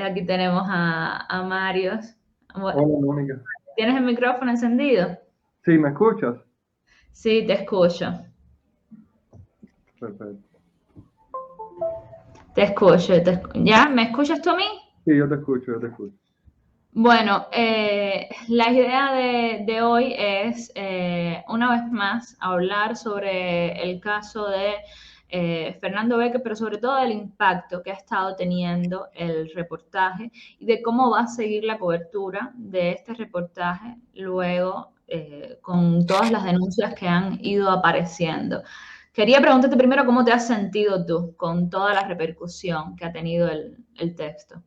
Aquí tenemos a Marios. Bueno, Hola, Mónica. ¿tienes el micrófono encendido? Sí, ¿me escuchas? Sí, te escucho. Perfecto. Te escucho. ¿Ya? ¿Me escuchas tú a mí? Sí, yo te escucho, yo te escucho. Bueno, la idea de hoy es, una vez más, hablar sobre el caso de Fernando Becker, pero sobre todo del impacto que ha estado teniendo el reportaje y de cómo va a seguir la cobertura de este reportaje luego, con todas las denuncias que han ido apareciendo. Quería preguntarte primero cómo te has sentido tú con toda la repercusión que ha tenido el texto.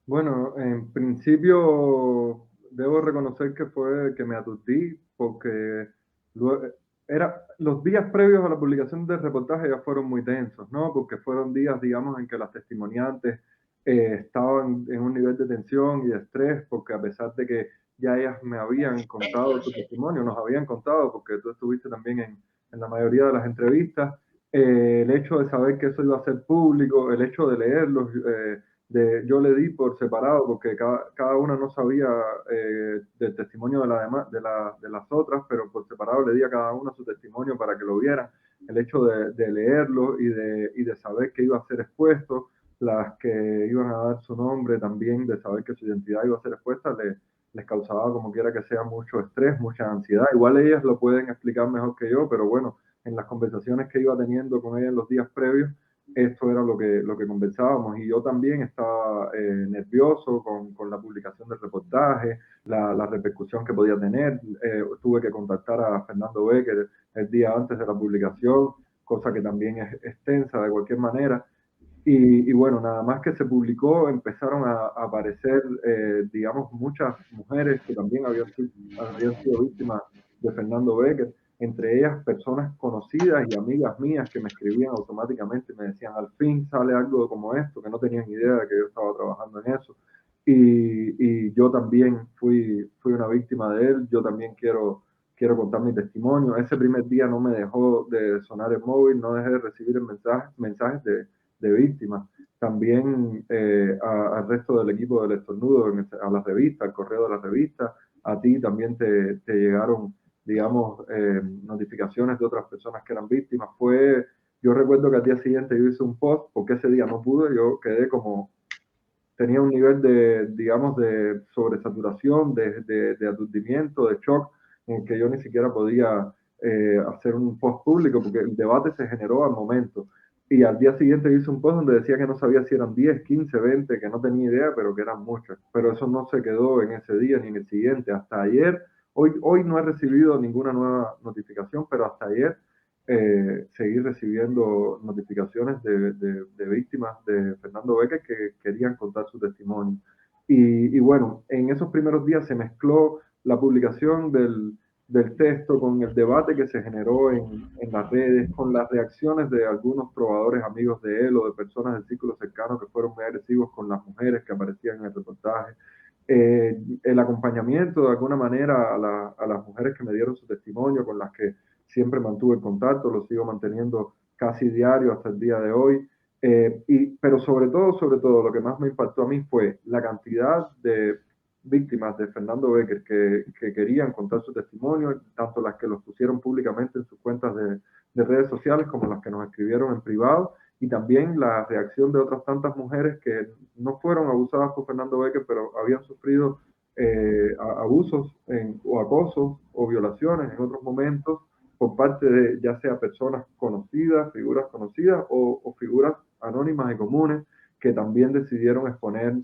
Bueno, en principio debo reconocer que fue que me aturdí porque lue- los días previos a la publicación del reportaje ya fueron muy tensos, ¿no? Porque fueron días, digamos, en que las testimoniantes estaban en un nivel de tensión y de estrés, porque a pesar de que ya ellas me habían contado su testimonio, nos habían contado, porque tú estuviste también en la mayoría de las entrevistas, el hecho de saber que eso iba a ser público, el hecho de leerlos, yo le di por separado porque cada una no sabía del testimonio de, de las otras, pero por separado le di a cada una su testimonio para que lo vieran. El hecho de leerlo y de saber que iba a ser expuesto, las que iban a dar su nombre también, de saber que su identidad iba a ser expuesta, les causaba como quiera que sea mucho estrés, mucha ansiedad. Igual ellas lo pueden explicar mejor que yo, pero bueno, en las conversaciones que iba teniendo con ellas en los días previos, esto era lo que conversábamos y yo también estaba nervioso con la publicación del reportaje, la repercusión que podía tener. Tuve que contactar a Fernando Becker el día antes de la publicación, cosa que también es extensa de cualquier manera. Y bueno, nada más que se publicó, empezaron a aparecer, digamos, muchas mujeres que también habían sido víctimas de Fernando Becker, entre ellas personas conocidas y amigas mías que me escribían automáticamente y me decían, al fin sale algo como esto, que no tenían idea de que yo estaba trabajando en eso. Y yo también fui una víctima de él, yo también quiero contar mi testimonio. Ese primer día no me dejó de sonar el móvil, no dejé de recibir mensajes de víctimas. También al resto del equipo del estornudo, a la revista, al correo de la revista, a ti también te llegaron, digamos, notificaciones de otras personas que eran víctimas. Yo recuerdo que al día siguiente yo hice un post, porque ese día no pude, yo quedé como, tenía un nivel de, digamos, de sobresaturación, de aturdimiento, de shock, en que yo ni siquiera podía hacer un post público, porque el debate se generó al momento. Y al día siguiente hice un post donde decía que no sabía si eran 10, 15, 20, que no tenía idea, pero que eran muchas. Pero eso no se quedó en ese día ni en el siguiente. Hasta ayer, hoy no he recibido ninguna nueva notificación, pero hasta ayer seguí recibiendo notificaciones de víctimas de Fernando Becker que querían contar su testimonio. Y bueno, en esos primeros días se mezcló la publicación del texto con el debate que se generó en las redes, con las reacciones de algunos trovadores amigos de él o de personas del círculo cercano que fueron muy agresivos con las mujeres que aparecían en el reportaje. El acompañamiento de alguna manera a las mujeres que me dieron su testimonio, con las que siempre mantuve el contacto, lo sigo manteniendo casi diario hasta el día de hoy. Pero sobre todo, lo que más me impactó a mí fue la cantidad de víctimas de Fernando Becker que querían contar su testimonio, tanto las que los pusieron públicamente en sus cuentas de redes sociales como las que nos escribieron en privado, y también la reacción de otras tantas mujeres que no fueron abusadas por Fernando Becker, pero habían sufrido abusos o acosos o violaciones en otros momentos por parte de ya sea personas conocidas, figuras conocidas o figuras anónimas y comunes que también decidieron exponer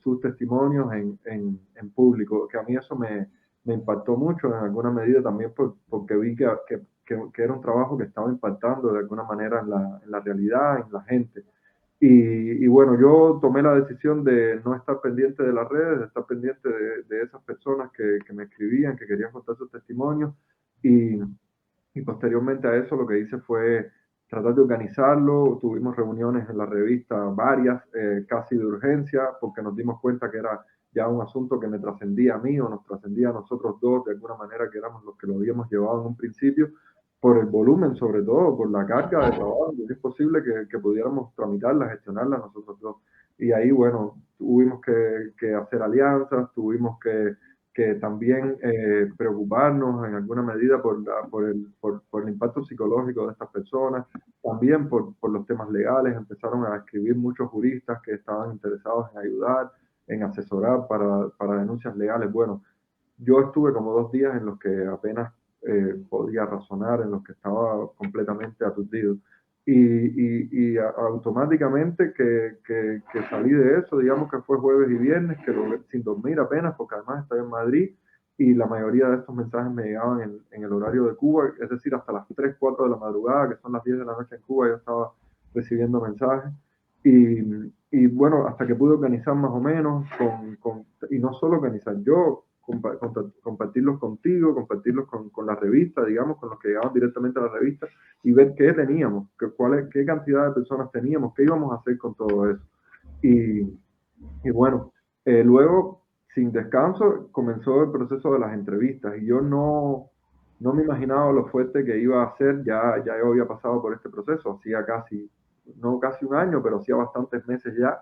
sus testimonios en público, que a mí eso me impactó mucho en alguna medida también porque vi que era un trabajo que estaba impactando de alguna manera en la realidad, en la gente. Y bueno, yo tomé la decisión de no estar pendiente de las redes, de estar pendiente de esas personas que me escribían, que querían contar sus testimonios. Y, y posteriormente a eso lo que hice fue tratar de organizarlo. Tuvimos reuniones en la revista, varias, casi de urgencia, porque nos dimos cuenta que era ya un asunto que me trascendía a mí o nos trascendía a nosotros dos, de alguna manera que éramos los que lo habíamos llevado en un principio, por el volumen sobre todo, por la carga de trabajo, y es posible que pudiéramos tramitarla, gestionarla nosotros dos. y ahí, bueno, tuvimos que hacer alianzas, tuvimos que también preocuparnos en alguna medida por el impacto psicológico de estas personas, también por los temas legales. Empezaron a escribir muchos juristas que estaban interesados en ayudar, en asesorar para denuncias legales. Bueno, yo estuve como 2 días en los que apenas podía razonar, en los que estaba completamente aturdido. Automáticamente que salí de eso, digamos que fue jueves y viernes, que sin dormir apenas, porque además estaba en Madrid y la mayoría de estos mensajes me llegaban en el horario de Cuba, es decir, hasta las 3 4 de la madrugada, que son las 10 de la noche en Cuba, yo estaba recibiendo mensajes. Y, y bueno, hasta que pude organizar más o menos, y no solo organizar, yo compartirlos contigo, compartirlos con la revista, digamos, con los que llegaban directamente a la revista, y ver qué teníamos, qué cantidad de personas teníamos, qué íbamos a hacer con todo eso. Y, y bueno, luego, sin descanso, comenzó el proceso de las entrevistas, y yo no me imaginaba lo fuerte que iba a ser. Ya yo había pasado por este proceso, hacía no casi un año, pero hacía bastantes meses ya.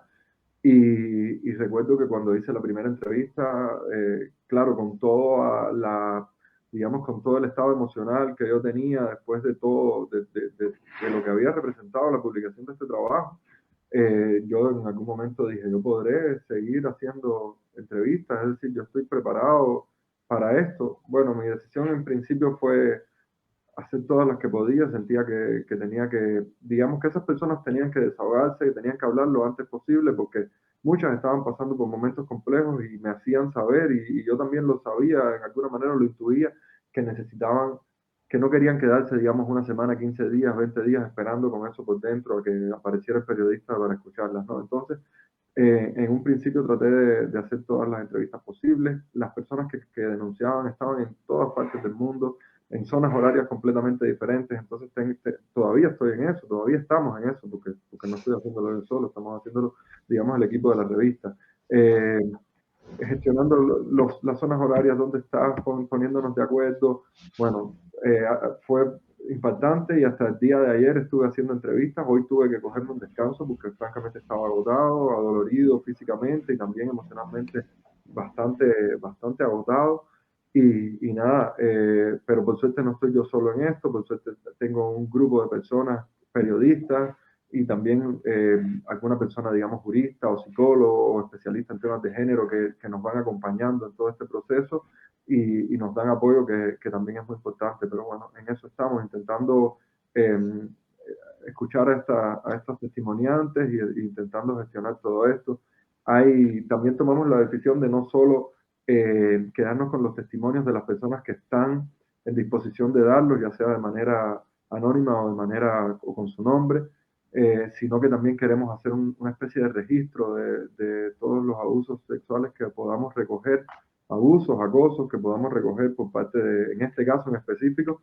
Y recuerdo que cuando hice la primera entrevista, claro, digamos, con todo el estado emocional que yo tenía después de todo, de lo que había representado la publicación de este trabajo, yo en algún momento dije, yo podré seguir haciendo entrevistas, es decir, yo estoy preparado para esto. Bueno, mi decisión en principio fue hacer todas las que podía. Sentía que tenía que, digamos que esas personas tenían que desahogarse, que tenían que hablar lo antes posible, porque muchas estaban pasando por momentos complejos y me hacían saber, y yo también lo sabía, en alguna manera lo intuía, que necesitaban, que no querían quedarse, digamos, una semana, 15 días, 20 días esperando con eso por dentro a que apareciera el periodista para escucharlas, ¿no? Entonces, en un principio traté de hacer todas las entrevistas posibles. Las personas que denunciaban estaban en todas partes del mundo, en zonas horarias completamente diferentes. Entonces todavía estoy en eso, todavía estamos en eso, porque no estoy haciéndolo yo solo, estamos haciéndolo, digamos, el equipo de la revista. Gestionando las zonas horarias, donde estás, poniéndonos de acuerdo. Bueno, fue impactante, y hasta el día de ayer estuve haciendo entrevistas. Hoy tuve que cogerme un descanso porque francamente estaba agotado, adolorido físicamente y también emocionalmente bastante agotado. Y nada, pero por suerte no estoy yo solo en esto. Por suerte tengo un grupo de personas, periodistas, y también alguna persona, digamos, jurista o psicólogo o especialista en temas de género, que nos van acompañando en todo este proceso y nos dan apoyo, que también es muy importante. Pero bueno, en eso estamos, intentando eh, escuchar a estos testimoniantes e intentando gestionar todo esto. También tomamos la decisión de no solo quedarnos con los testimonios de las personas que están en disposición de darlos, ya sea de manera anónima o de manera o con su nombre, sino que también queremos hacer una especie de registro de todos los abusos sexuales que podamos recoger, abusos, acosos que podamos recoger por parte en este caso en específico,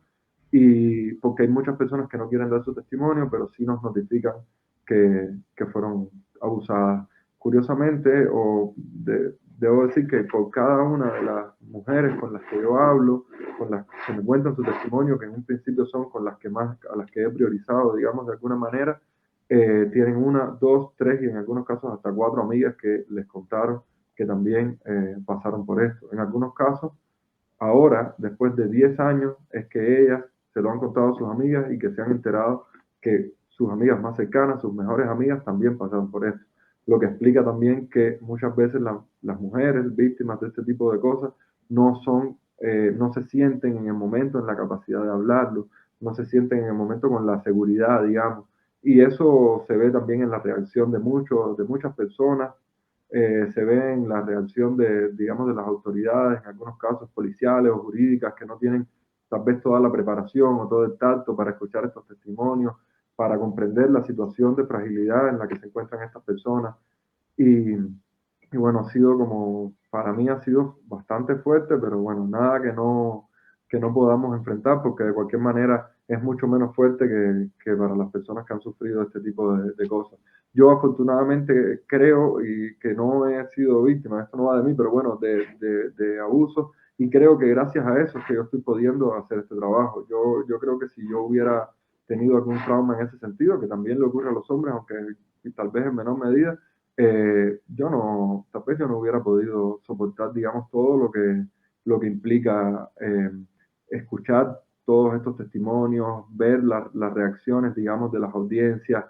y porque hay muchas personas que no quieren dar su testimonio, pero sí nos notifican que fueron abusadas. Curiosamente, debo decir que por cada una de las mujeres con las que yo hablo, con las que me cuentan su testimonio, que en un principio son con las que más, a las que he priorizado, digamos, de alguna manera, tienen una, dos, tres y en algunos casos hasta cuatro amigas que les contaron que también pasaron por esto. En algunos casos, ahora, después de 10 años, es que ellas se lo han contado a sus amigas y que se han enterado que sus amigas más cercanas, sus mejores amigas, también pasaron por esto. Lo que explica también que muchas veces las mujeres víctimas de este tipo de cosas no se sienten en el momento en la capacidad de hablarlo, no se sienten en el momento con la seguridad, digamos. Y eso se ve también en la reacción de muchas personas. Se ve en la reacción digamos, de las autoridades, en algunos casos policiales o jurídicas, que no tienen tal vez toda la preparación o todo el tacto para escuchar estos testimonios, para comprender la situación de fragilidad en la que se encuentran estas personas. Y, y bueno, para mí ha sido bastante fuerte, pero bueno, nada que no podamos enfrentar, porque de cualquier manera es mucho menos fuerte que para las personas que han sufrido este tipo de cosas. Yo afortunadamente creo y que no he sido víctima, esto no va de mí, pero bueno, de abuso, y creo que gracias a eso es que yo estoy pudiendo hacer este trabajo. Yo creo que si yo hubiera tenido algún trauma en ese sentido, que también le ocurre a los hombres, aunque tal vez en menor medida, yo no, tal vez yo no hubiera podido soportar, digamos, todo lo que implica escuchar todos estos testimonios, ver las reacciones, digamos, de las audiencias,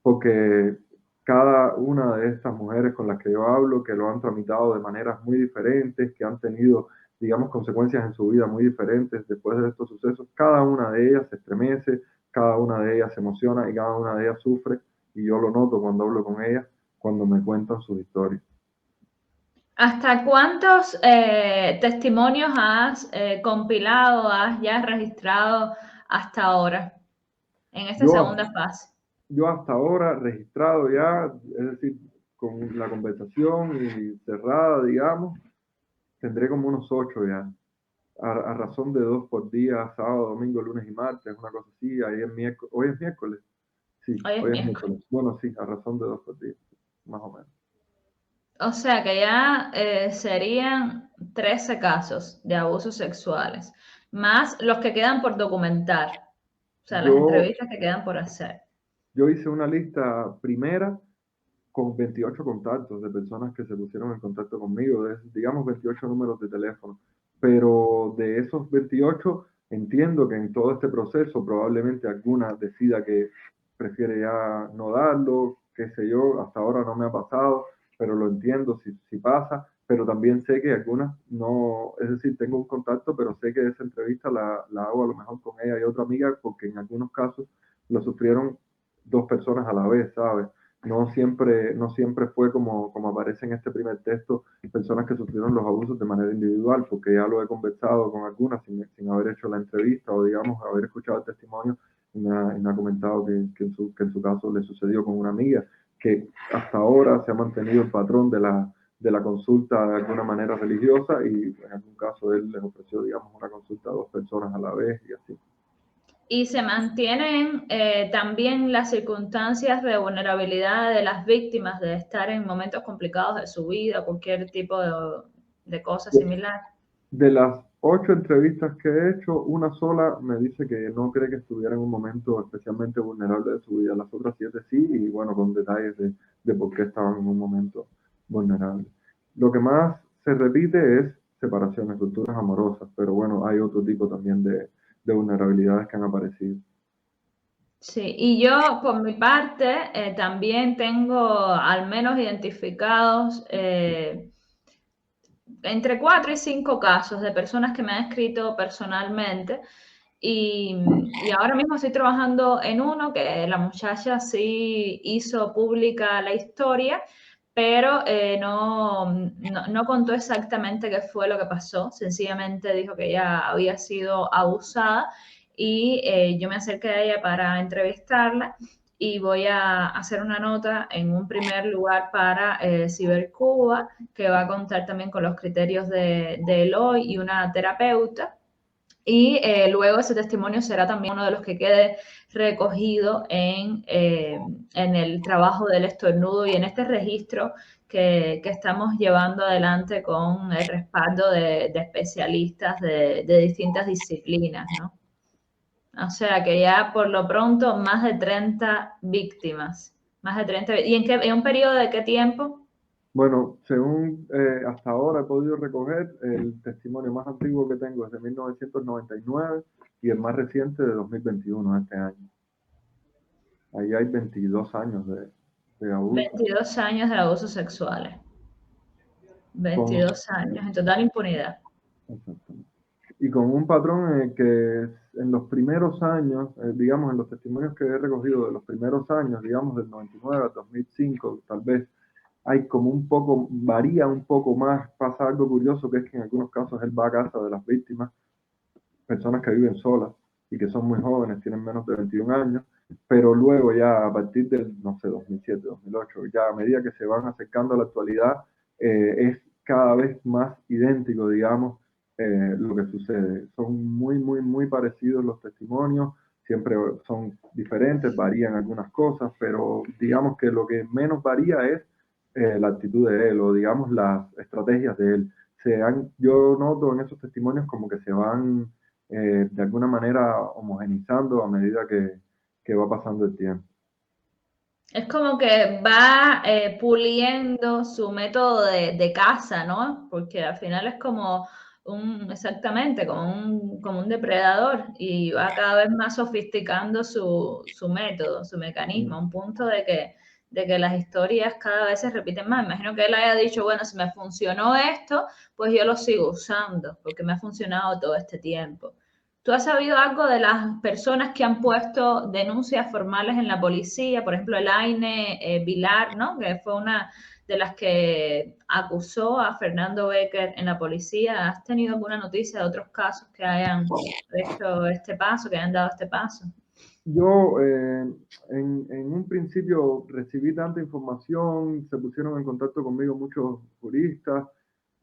porque cada una de estas mujeres con las que yo hablo, que lo han tramitado de maneras muy diferentes, que han tenido, digamos, consecuencias en su vida muy diferentes después de estos sucesos, cada una de ellas se estremece, cada una de ellas se emociona y cada una de ellas sufre, y yo lo noto cuando hablo con ellas, cuando me cuentan sus historias. ¿Hasta cuántos testimonios has compilado, has ya registrado hasta ahora en esta Yo, segunda fase? yo hasta ahora registrado ya, es decir, con la conversación y cerrada, digamos, tendré como unos 8 ya, a razón de 2 por día, sábado, domingo, lunes y martes, una cosa así, ahí es miércoles, hoy es miércoles, sí, Hoy es hoy es miércoles. miércoles, bueno, sí, a razón de 2 por día, más o menos. O sea que ya serían 13 casos de abusos sexuales, más los que quedan por documentar, o sea, las Yo, entrevistas que quedan por hacer. yo hice una lista primera con 28 contactos de personas que se pusieron en contacto conmigo, digamos 28 números de teléfono, pero de esos 28 entiendo que en todo este proceso probablemente alguna decida que prefiere ya no darlo, qué sé yo, hasta ahora no me ha pasado, pero lo entiendo si pasa, pero también sé que algunas no, es decir, tengo un contacto, pero sé que esa entrevista la hago a lo mejor con ella y otra amiga, porque en algunos casos lo sufrieron dos personas a la vez, ¿sabes? No siempre fue como aparece en este primer texto, personas que sufrieron los abusos de manera individual, porque ya lo he conversado con algunas sin haber hecho la entrevista o, digamos, haber escuchado el testimonio, y me ha comentado que en su caso le sucedió con una amiga, que hasta ahora se ha mantenido el patrón de la consulta de alguna manera religiosa, y en algún caso él les ofreció, digamos, una consulta a dos personas a la vez y así. Y se mantienen también las circunstancias de vulnerabilidad de las víctimas de estar en momentos complicados de su vida, cualquier tipo de cosa similar. De las 8 entrevistas que he hecho, una sola me dice que no cree que estuviera en un momento especialmente vulnerable de su vida. Las otras 7 sí, y bueno, con detalles de por qué estaban en un momento vulnerable. Lo que más se repite es separaciones, rupturas amorosas, pero bueno, hay otro tipo también de vulnerabilidades que han aparecido. Sí, y yo por mi parte también tengo al menos identificados entre 4 y 5 casos de personas que me han escrito personalmente y ahora mismo estoy trabajando en uno que la muchacha sí hizo pública la historia, pero no contó exactamente qué fue lo que pasó, sencillamente dijo que ella había sido abusada y yo me acerqué a ella para entrevistarla y voy a hacer una nota en un primer lugar para Cibercuba, que va a contar también con los criterios de Eloy y una terapeuta. Y luego ese testimonio será también uno de los que quede recogido en el trabajo del estornudo y en este registro que estamos llevando adelante con el respaldo de especialistas de distintas disciplinas, ¿no? O sea que ya por lo pronto más de 30 víctimas. Más de 30. ¿Y en un periodo de qué tiempo? Bueno, según hasta ahora he podido recoger, el testimonio más antiguo que tengo es de 1999 y el más reciente de 2021, este año. Ahí hay 22 años de abuso. 22 años de abusos sexuales. Con, 22 años en total impunidad. exactamente. Y con un patrón en el que en los primeros años, digamos, en los testimonios que he recogido de los primeros años, digamos, del 99 al 2005, tal vez hay como un poco, varía un poco más, pasa algo curioso, que es que en algunos casos él va a casa de las víctimas, personas que viven solas y que son muy jóvenes, tienen menos de 21 años, pero luego ya a partir del, no sé, 2007, 2008, ya a medida que se van acercando a la actualidad, es cada vez más idéntico, digamos, lo que sucede. Son muy parecidos los testimonios, siempre son diferentes, varían algunas cosas, pero digamos que lo que menos varía es la actitud de él o digamos las estrategias de él. Yo noto en esos testimonios como que se van de alguna manera homogenizando a medida que va pasando el tiempo. Es como que va puliendo su método de caza, ¿no? Porque al final es como exactamente, como un depredador y va cada vez más sofisticando su método, su mecanismo, a un punto de que las historias cada vez se repiten más. Imagino que él haya dicho, bueno, si me funcionó esto, pues yo lo sigo usando, porque me ha funcionado todo este tiempo. ¿Tú has sabido algo de las personas que han puesto denuncias formales en la policía? Por ejemplo, Elaine Vilar, ¿no? Que fue una de las que acusó a Fernando Becker en la policía. ¿Has tenido alguna noticia de otros casos que hayan hecho este paso, que hayan dado este paso? Yo en un principio recibí tanta información, se pusieron en contacto conmigo muchos juristas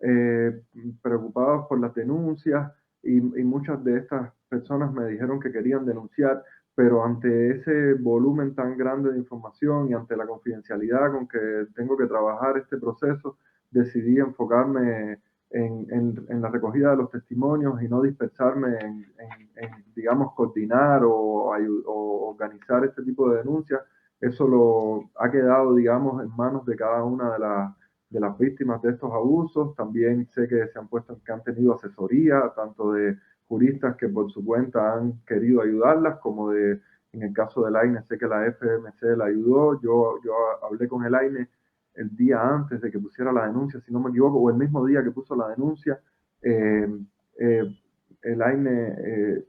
eh, preocupados por las denuncias y muchas de estas personas me dijeron que querían denunciar, pero ante ese volumen tan grande de información y ante la confidencialidad con que tengo que trabajar este proceso, decidí enfocarme en la recogida de los testimonios y no dispersarme digamos, coordinar o organizar este tipo de denuncias. Eso lo ha quedado, digamos, en manos de cada una de las víctimas de estos abusos. También sé que se han puesto, que han tenido asesoría, tanto de juristas que por su cuenta han querido ayudarlas, como en el caso del AINE, sé que la FMC la ayudó. Yo hablé con el AINE el día antes de que pusiera la denuncia, si no me equivoco, o el mismo día que puso la denuncia. Eh, eh, el AINE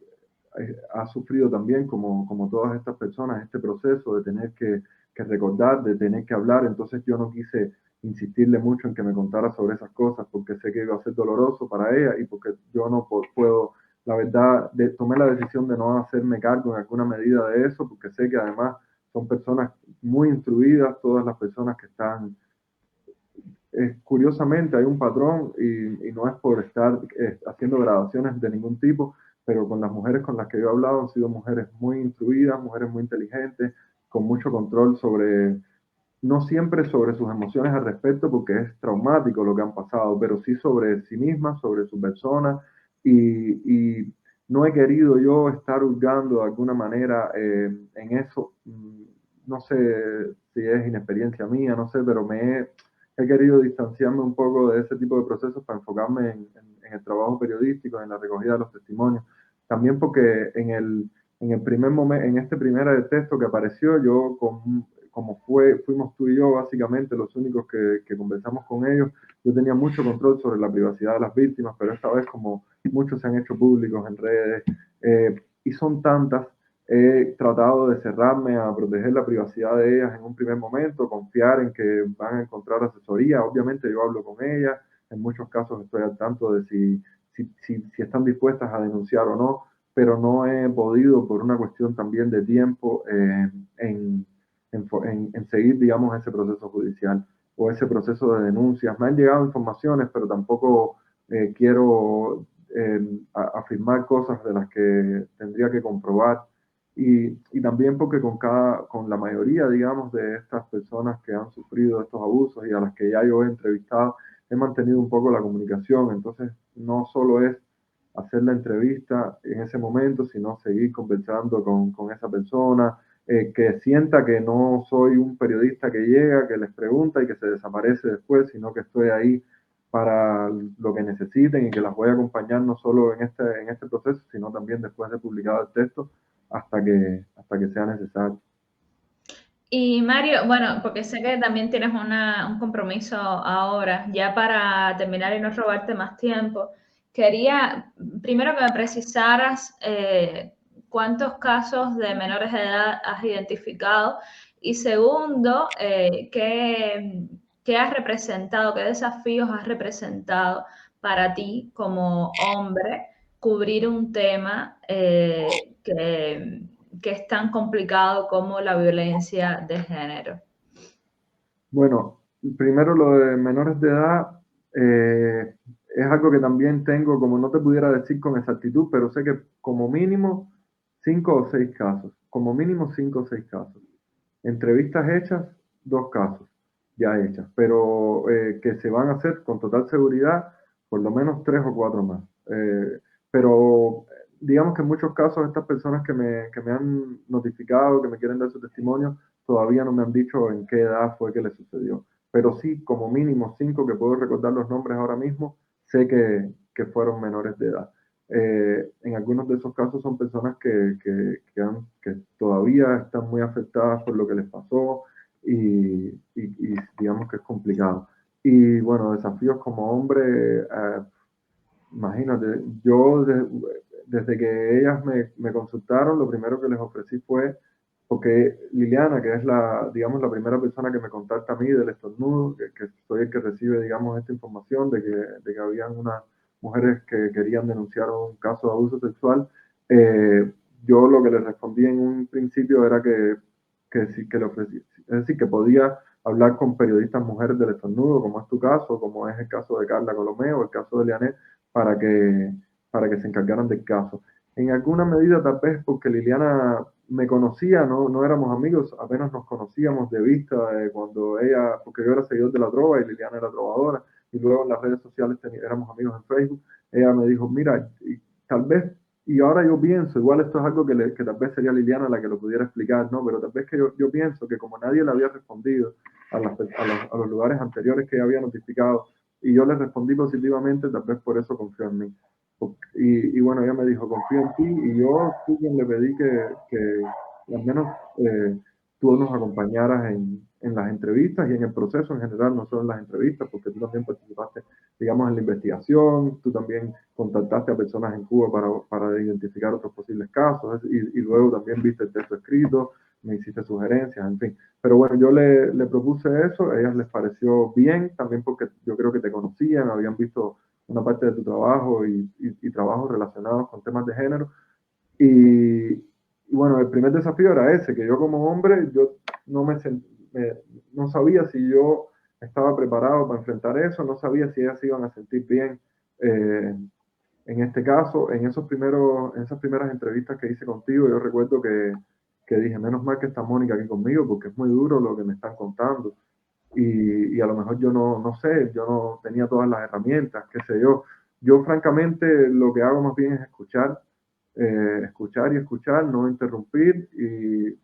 ha sufrido también, como todas estas personas, este proceso de tener que recordar, de tener que hablar. Entonces yo no quise insistirle mucho en que me contara sobre esas cosas porque sé que iba a ser doloroso para ella y porque yo no puedo, la verdad, tomé la decisión de no hacerme cargo en alguna medida de eso porque sé que además son personas muy instruidas, todas las personas que están curiosamente hay un patrón y no es por estar haciendo grabaciones de ningún tipo, pero con las mujeres con las que yo he hablado han sido mujeres muy instruidas, mujeres muy inteligentes, con mucho control sobre, no siempre sobre sus emociones al respecto, porque es traumático lo que han pasado, pero sí sobre sí mismas, sobre su persona, y no he querido yo estar hurgando de alguna manera en eso. No sé si es inexperiencia mía, no sé, pero he querido distanciarme un poco de ese tipo de procesos para enfocarme en el trabajo periodístico, en la recogida de los testimonios. También porque en el primer momento, en este primer texto que apareció, yo como fuimos tú y yo básicamente los únicos que conversamos con ellos, yo tenía mucho control sobre la privacidad de las víctimas, pero esta vez como muchos se han hecho públicos en redes y son tantas, he tratado de cerrarme a proteger la privacidad de ellas en un primer momento, confiar en que van a encontrar asesoría. Obviamente yo hablo con ellas, en muchos casos estoy al tanto de si están dispuestas a denunciar o no, pero no he podido por una cuestión también de tiempo en seguir, digamos, ese proceso judicial o ese proceso de denuncias. Me han llegado informaciones, pero tampoco quiero afirmar cosas de las que tendría que comprobar. Y también porque con la mayoría, digamos, de estas personas que han sufrido estos abusos y a las que ya yo he entrevistado, he mantenido un poco la comunicación. Entonces, no solo es hacer la entrevista en ese momento, sino seguir conversando con esa persona, que sienta que no soy un periodista que llega, que les pregunta y que se desaparece después, sino que estoy ahí para lo que necesiten y que las voy a acompañar no solo en este proceso, sino también después de publicado el texto hasta que sea necesario. Y Mario, bueno, porque sé que también tienes un compromiso ahora, ya para terminar y no robarte más tiempo, quería primero que me precisaras cuántos casos de menores de edad has identificado y segundo, qué has representado, qué desafíos has representado para ti como hombre cubrir un tema que es tan complicado como la violencia de género. Bueno, primero lo de menores de edad es algo que también tengo, como no te pudiera decir con exactitud, pero sé que como mínimo 5 o 6 casos, como mínimo 5 o 6 casos. Entrevistas hechas, 2 casos ya hechas, pero que se van a hacer con total seguridad por lo menos 3 o 4 más. Pero digamos que en muchos casos estas personas que me han notificado, que me quieren dar su testimonio, todavía no me han dicho en qué edad fue que le sucedió. Pero sí, como mínimo 5 que puedo recordar los nombres ahora mismo, sé que fueron menores de edad. En algunos de esos casos son personas que todavía están muy afectadas por lo que les pasó y digamos que es complicado. Y bueno, desafíos como hombre, imagínate, desde que ellas me consultaron, lo primero que les ofrecí fue, porque Liliana, que es digamos, la primera persona que me contacta a mí del estornudo, que soy el que recibe, digamos, esta información de que habían unas mujeres que querían denunciar un caso de abuso sexual, yo lo que les respondí en un principio era que sí, que le ofrecí, es decir, que podía hablar con periodistas mujeres del estornudo, como es tu caso, como es el caso de Carla Colomeo, el caso de Lianet, para que, para que se encargaran del caso. En alguna medida, tal vez porque Liliana me conocía, no éramos amigos, apenas nos conocíamos de vista cuando ella, porque yo era seguidor de la trova y Liliana era trovadora, y luego en las redes sociales éramos amigos en Facebook. Ella me dijo, mira, tal vez, y ahora yo pienso, igual esto es algo que tal vez sería Liliana la que lo pudiera explicar, ¿no? Pero tal vez que yo pienso que como nadie le había respondido a los lugares anteriores que ella había notificado, y yo le respondí positivamente, tal vez por eso confió en mí. Y bueno, ella me dijo, confío en ti, y yo fui quien le pedí que al menos tú nos acompañaras en las entrevistas y en el proceso en general, no solo en las entrevistas, porque tú también participaste, digamos, en la investigación, tú también contactaste a personas en Cuba para identificar otros posibles casos, y luego también viste el texto escrito, me hiciste sugerencias, en fin. Pero bueno, yo le propuse eso, a ellas les pareció bien, también porque yo creo que te conocían, habían visto una parte de tu trabajo y trabajos relacionados con temas de género. Y bueno, el primer desafío era ese, que yo como hombre, yo no, no sabía si yo estaba preparado para enfrentar eso, no sabía si ellas se iban a sentir bien. En este caso, en esas primeras entrevistas que hice contigo, yo recuerdo que dije, menos mal que está Mónica aquí conmigo, porque es muy duro lo que me están contando. Y a lo mejor yo no sé, yo no tenía todas las herramientas, qué sé yo. Yo francamente lo que hago más bien es escuchar y escuchar, no interrumpir, y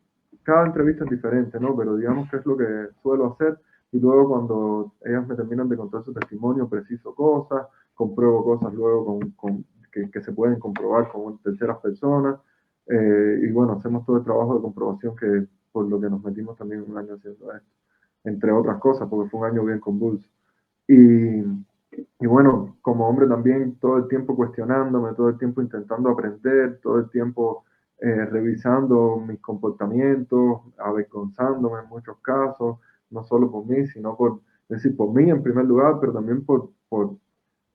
cada entrevista es diferente, ¿no? Pero digamos que es lo que suelo hacer, y luego cuando ellas me terminan de contar su testimonio, preciso cosas, compruebo cosas luego que se pueden comprobar con terceras personas, y bueno, hacemos todo el trabajo de comprobación que por lo que nos metimos también un año haciendo esto, entre otras cosas, porque fue un año bien convulso. Y, y bueno, como hombre también todo el tiempo cuestionándome, todo el tiempo intentando aprender, todo el tiempo revisando mis comportamientos, avergonzándome en muchos casos, no solo por mí, sino es decir, por mí en primer lugar, pero también por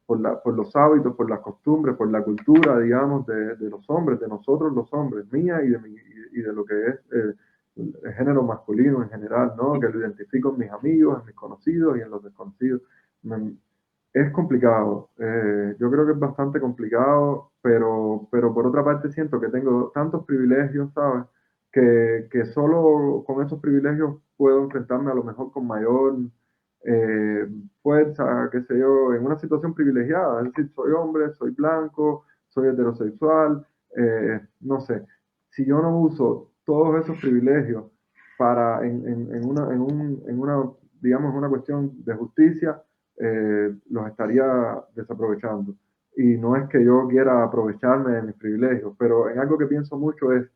los hábitos, por las costumbres, por la cultura, digamos, de los hombres, de nosotros los hombres, mía y de lo que es el género masculino en general, ¿no? Que lo identifico en mis amigos, en mis conocidos y en los desconocidos. Me- es complicado, yo creo que es bastante complicado, pero por otra parte siento que tengo tantos privilegios, ¿sabes? Que solo con esos privilegios puedo enfrentarme a lo mejor con mayor eh, fuerza, qué sé yo, en una situación privilegiada, es decir, soy hombre, soy blanco, soy heterosexual, no sé, si yo no uso todos esos privilegios en una, digamos, una cuestión de justicia, los estaría desaprovechando. Y no es que yo quiera aprovecharme de mis privilegios, pero en algo que pienso mucho es,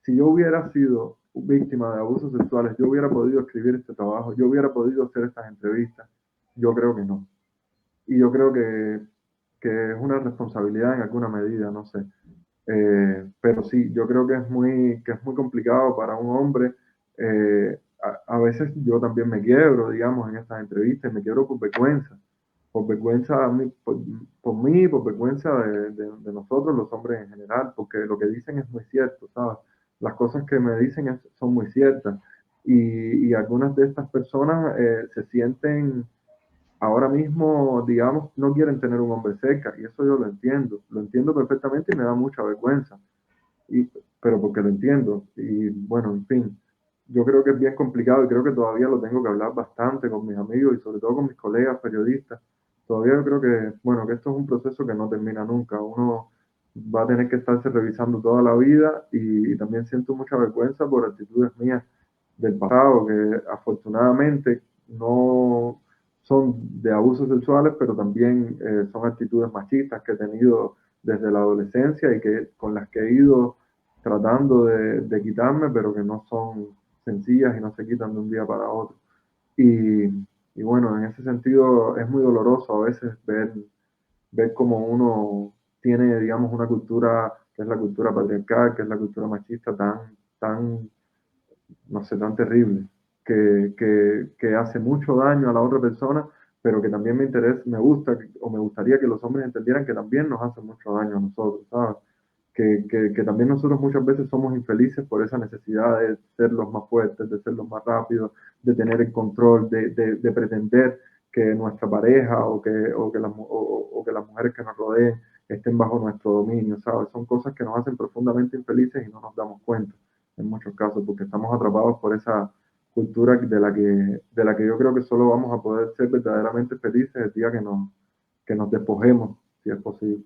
si yo hubiera sido víctima de abusos sexuales, yo hubiera podido escribir este trabajo, yo hubiera podido hacer estas entrevistas. Yo creo que no. Y yo creo que es una responsabilidad en alguna medida, no sé. Pero sí, yo creo que es muy complicado para un hombre. A veces yo también me quiebro, digamos, en estas entrevistas, me quiebro por vergüenza por mí, por vergüenza de nosotros, los hombres en general, porque lo que dicen es muy cierto, ¿sabes? Las cosas que me dicen son muy ciertas. Y algunas de estas personas se sienten ahora mismo, digamos, no quieren tener un hombre cerca, y eso yo lo entiendo perfectamente y me da mucha vergüenza, y, pero porque lo entiendo, y bueno, en fin, yo creo que es bien complicado y creo que todavía lo tengo que hablar bastante con mis amigos y sobre todo con mis colegas periodistas. Todavía yo creo que, bueno, que esto es un proceso que no termina nunca, uno va a tener que estarse revisando toda la vida y también siento mucha vergüenza por actitudes mías del pasado, que afortunadamente no son de abusos sexuales, pero también son actitudes machistas que he tenido desde la adolescencia y que con las que he ido tratando de quitarme, pero que no son sencillas y no se quitan de un día para otro. Y, y bueno, en ese sentido es muy doloroso a veces ver cómo uno tiene, digamos, una cultura que es la cultura patriarcal, que es la cultura machista tan no sé, tan terrible, que hace mucho daño a la otra persona, pero que también me interesa, me gusta o me gustaría que los hombres entendieran que también nos hace mucho daño a nosotros, ¿sabes? Que también nosotros muchas veces somos infelices por esa necesidad de ser los más fuertes, de ser los más rápidos, de tener el control, de pretender que nuestra pareja o que las mujeres que nos rodeen estén bajo nuestro dominio, ¿sabes? Son cosas que nos hacen profundamente infelices y no nos damos cuenta en muchos casos, porque estamos atrapados por esa cultura de la que yo creo que solo vamos a poder ser verdaderamente felices el día que nos despojemos, si es posible.